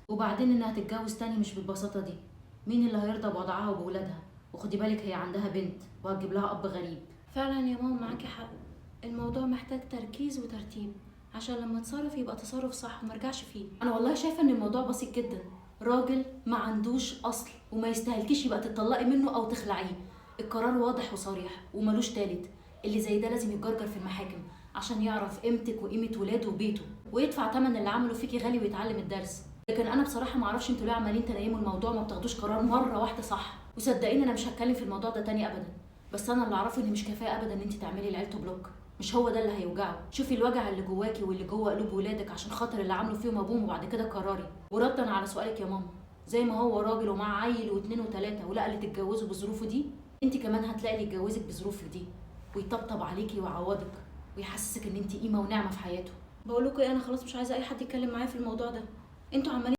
وبعدين انها تتجوز تاني مش بالبساطه دي. مين اللي هيرضى بوضعها وبولادها؟ وخدي بالك هي عندها بنت وهتجيب لها اب غريب. فعلا يا ماما معاكي حق، الموضوع محتاج تركيز وترتيب عشان لما اتصرف يبقى تصرف صح ومرجعش فيه. انا والله شايفه ان الموضوع بسيط جدا. راجل ما عندوش اصل وما يستاهلكيش يبقى تطلقي منه او تخلعيه. القرار واضح وصريح وملوش تالت. اللي زي ده لازم يتجرجر في المحاكم عشان يعرف قيمتك وقيمه ولاده وبيته، ويدفع ثمن اللي عمله فيكي غالي ويتعلم الدرس. لكن انا بصراحه ما اعرفش انتوا ليه عمالين تنيموا الموضوع وما بتاخدوش قرار مره واحده صح. وصدقيني انا مش هتكلم في الموضوع ده تاني ابدا. بس انا اللي اعرفه ان مش كفايه ابدا ان انت تعملي لعيلته بلوك. مش هو ده اللي هيوجعه. شوفي الوجع اللي جواكي واللي جوه قلوب ولادك عشان خاطر اللي عملوا فيهم ابوهم، وبعد كده قراري. وردا على سؤالك يا ماما، زي ما هو راجل ومعاه عيل واثنين وثلاثه ولقى اللي تتجوزوا بظروفه دي، انت كمان هتلاقي اللي يتجوزك بظروفك دي ويطبطب عليكي ويعوضك ويحسسك ان انت قيمه ونعمه في حياته. بقول لكم ايه، انا خلاص مش عايزه اي حد يتكلم معايا في الموضوع ده. انتوا عمالين